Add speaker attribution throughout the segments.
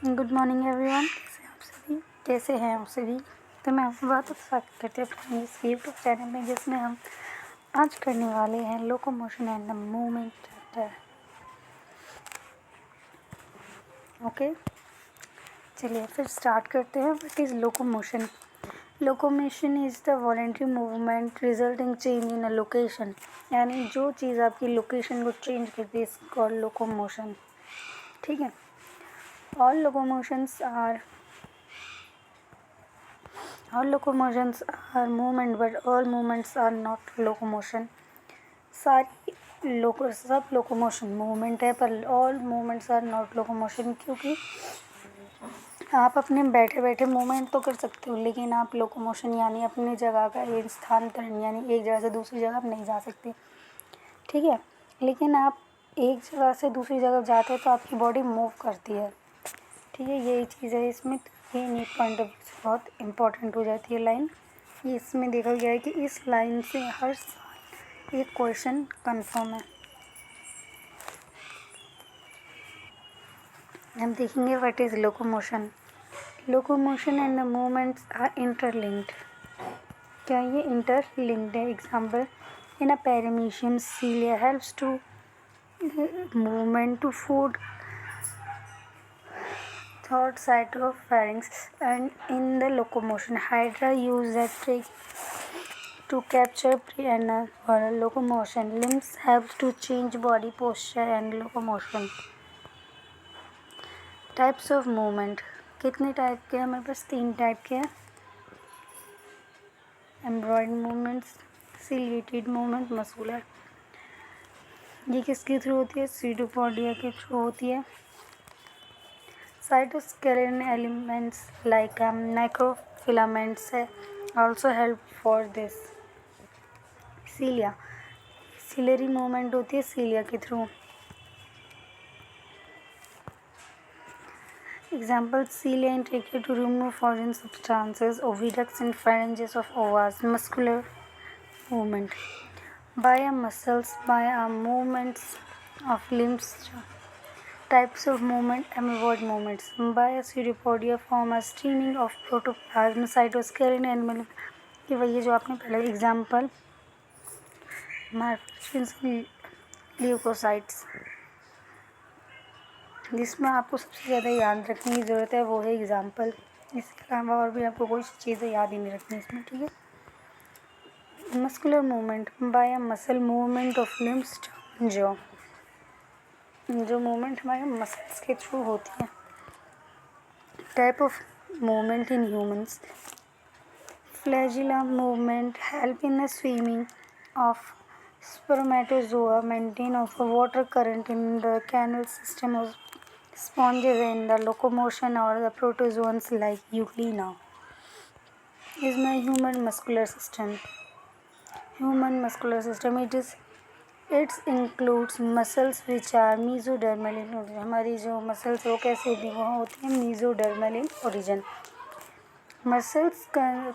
Speaker 1: Good morning everyone. कैसे हैं आप सभी? तो मैं आपसे बहुत स्वागत करती हूँ अपने इस यूट्यूब चैनल में, जिसमें हम आज करने वाले हैं locomotion and the movement chapter. Okay, चलिए फिर स्टार्ट करते हैं। What is locomotion? Locomotion is the voluntary movement resulting change in a location. यानी जो चीज़ आपकी लोकेशन को चेंज करती है इस कॉल्ड लोकोमोशन। ठीक है। All locomotions are movement, but all movements are not locomotion. सब लोकोमोशन मूवमेंट है, पर all movements are not locomotion. क्योंकि आप अपने बैठे बैठे मूवमेंट तो कर सकते हो, लेकिन आप लोकोमोशन यानी अपनी जगह का एक स्थानांतरण यानी एक जगह से दूसरी जगह आप नहीं जा सकते। ठीक है। लेकिन आप एक जगह से दूसरी जगह जाते हो तो आपकी बॉडी मूव करती है। ठीक है, यही चीज़ है इसमें। ये नीट पॉइंट ऑफ व्यू से बहुत इम्पोर्टेंट हो जाती है लाइन। इसमें देखा गया है कि इस लाइन से हर साल एक क्वेश्चन कंफर्म है। हम देखेंगे what is locomotion. Locomotion and the movements are interlinked. क्या ये इंटरलिंक्ड है? Example, in a paramecium cilia helps to movement to food third cytopharynx, and in the locomotion hydra use that trick to capture prey and oral locomotion. Limbs helps to change body posture and locomotion. Types of movement, कितने type के? हमारे पास 3 type के हैं। एम्ब्रॉयड movements, chelated movement, muscular. ये किसके through होती है? सीडोपोडिया के थ्रू होती है। Cytoskeleton elements like microfilaments also help for this. Cilia, ciliary movement होती है सीलिया के through. Example, cilia in trachea to remove foreign substances, oviducts in pharynges of ovaries. Muscular movement by muscles, by movements of limbs. Types of movement, amoeboid movements by pseudopodia form a streaming of protoplasm, cytoskeleton and कि वही जो आपने पहले example leukocytes, जिसमें आपको सबसे ज़्यादा याद रखने की ज़रूरत है वो है एग्जाम्पल। इसके अलावा और भी आपको कोई चीज़ें याद ही नहीं रखनी इसमें। ठीक है। Muscular movement by a muscle movement of limbs, जो मूवमेंट हमारे मसल्स के थ्रू होती है। Type of movement in humans, flagella movement help in the swimming of spermatozoa, maintain of a water current in the canal system of sponges in the locomotion or the protozoans like Euglena. Is my human muscular system. Human muscular system, it includes muscles which are mesodermal in origin. हमारी जो muscles वो कैसे होती हैं? वो होती हैं mesodermal in origin. Muscles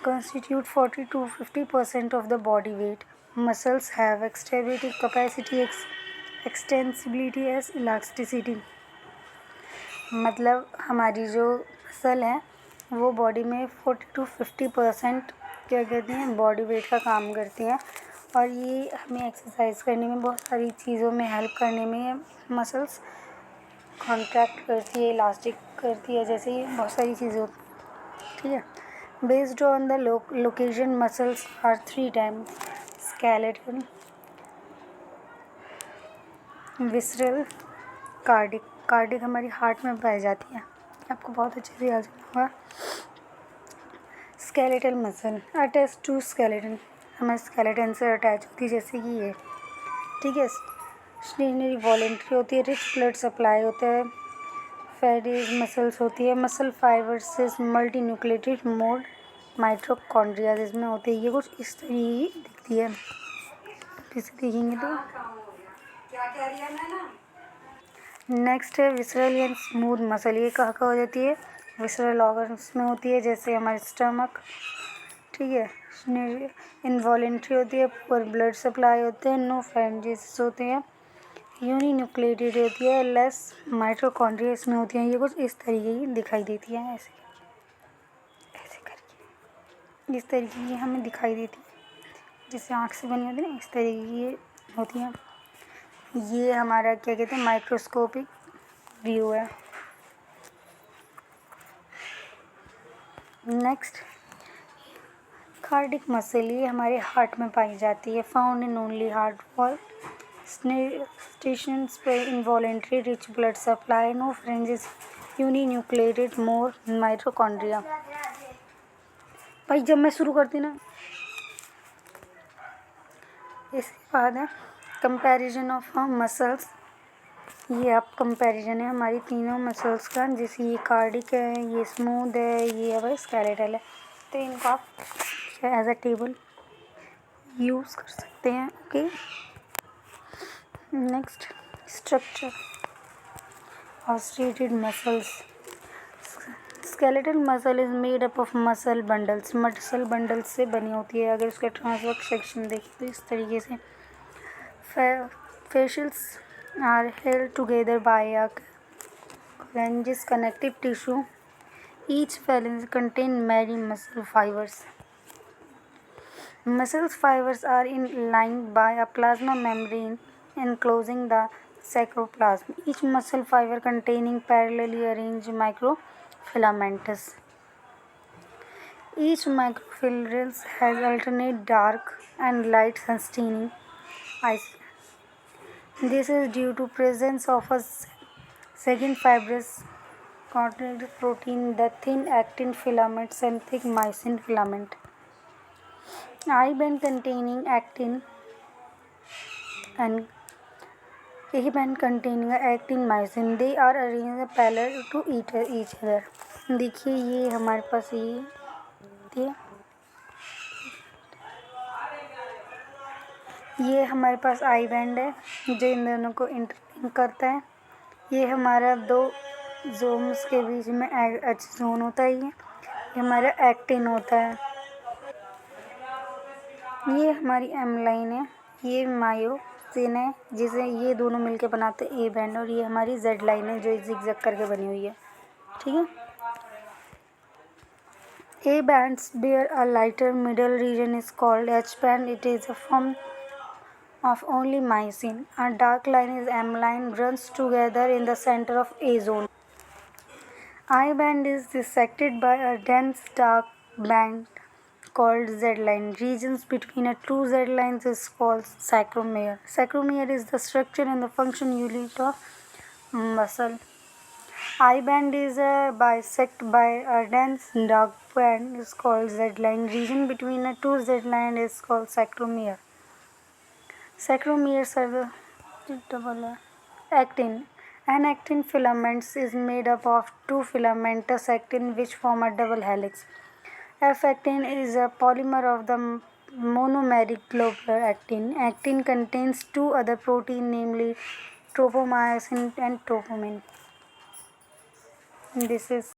Speaker 1: constitute 40 to 50% of the body weight. Muscles have extract capacity, extensibility as elasticity. मतलब हमारी जो मसल है वो बॉडी में 40 to 50% क्या कहते हैं, बॉडी वेट का काम करती हैं। और ये हमें एक्सरसाइज करने में, बहुत सारी चीज़ों में हेल्प करने में मसल्स कॉन्ट्रैक्ट करती है, इलास्टिक करती है, जैसे ये बहुत सारी चीज़ें होती हैं। ठीक है। Based on the location muscles are 3 times: skeletal, visceral, cardiac. Cardiac हमारी हार्ट में पाई जाती है, आपको बहुत अच्छे से याद रखना होगा। Skeletal muscle attach to skeleton, हमारे स्केलेटन से अटैच होती है, जैसे कि ये। ठीक है। स्टेशनरी वॉलेंट्री होती है, रिच ब्लड सप्लाई होता है। फेरिस मसल्स होती है, मसल फाइबर से मल्टी न्यूक्लिएटेड मोड माइटोकॉन्ड्रिया जिसमें होती है। ये कुछ इस तरीके दिखती है, किसी देखेंगे तो। नेक्स्ट है विसरल या स्मूथ मसल। ये कहाँ हो जाती है? विसरल ऑर्गन्स में होती है, जैसे हमारे स्टमक। ठीक है। इनवॉलेंट्री होती है, पर ब्लड सप्लाई होते हैं, नो फेरेंजेस होते हैं। यूनिन्यूक्लिएटेड होती है, लेस माइटोकॉन्ड्रिया इसमें होती हैं। ये कुछ इस तरीके की दिखाई देती है, ऐसे ऐसे करके इस तरीके की हमें दिखाई देती है, जिससे आँख से बनी होती है ना, इस तरीके की ये होती हैं। ये हमारा क्या कहते हैं, माइक्रोस्कोपिक व्यू है। नेक्स्ट, कार्डिक मसल, ये हमारे हार्ट में पाई जाती है। Found in only heart wall stations पे involuntary rich blood supply, no fringes, uninucleated, more mitochondria. भाई जब मैं शुरू करती ना, इसके बाद है कंपैरिजन ऑफ मसल्स। ये अब कंपैरिजन है हमारी तीनों मसल्स का, जैसे ये कार्डिक है, ये स्मूथ है, ये अब स्केलेटल है। तो इनको आप एज अ टेबल यूज़ कर सकते हैं। Okay, next, structure of striated muscles. Skeletal muscle is made up of muscle bundles, muscle bundles से बनी होती है। अगर उसका ट्रांसवर्स सेक्शन देखें तो इस तरीके से fascials are held together by a phalanges connective tissue. Each phalanx contains many muscle fibers. Muscle fibers are lined by a plasma membrane enclosing the sarcoplasm. Each muscle fiber containing parallelly arranged microfilaments. Each microfilament has alternate dark and light sustaining eyes. This is due to presence of a second fibrous collagen protein, the thin actin filament and thick myosin filament. Eye band containing actin and A band containing actin myosin. They are arranged parallel to each other. देखिए ये हमारे पास ये हमारे पास I band है जो इन दोनों को interlink करता है। ये हमारा दो जोन्स के बीच में एच जोन होता है। ये हमारा एक्टिन होता है। ये हमारी एम लाइन है, ये मायोसिन है जिसे ये दोनों मिलके बनाते हैं ए बैंड, और ये हमारी जेड लाइन है जो जिगजैग करके बनी हुई है। ठीक है, A bands bear a lighter middle region is called H band. It is a form of only myosin. A dark line is M line, runs together in the center of A zone. I band is dissected by a dense dark band called Z line. Regions between a two Z lines is called sarcomere. Sarcomere is the structure and the function unit of muscle. I band is bisected by a dense dark band is called Z line. Region between the two Z line is called sarcomere. Sarcomeres are the actin. An actin filament is made up of two filamentous actin which form a double helix. F-actin is a polymer of the monomeric globular actin. Actin contains two other proteins, namely tropomyosin and troponin. This is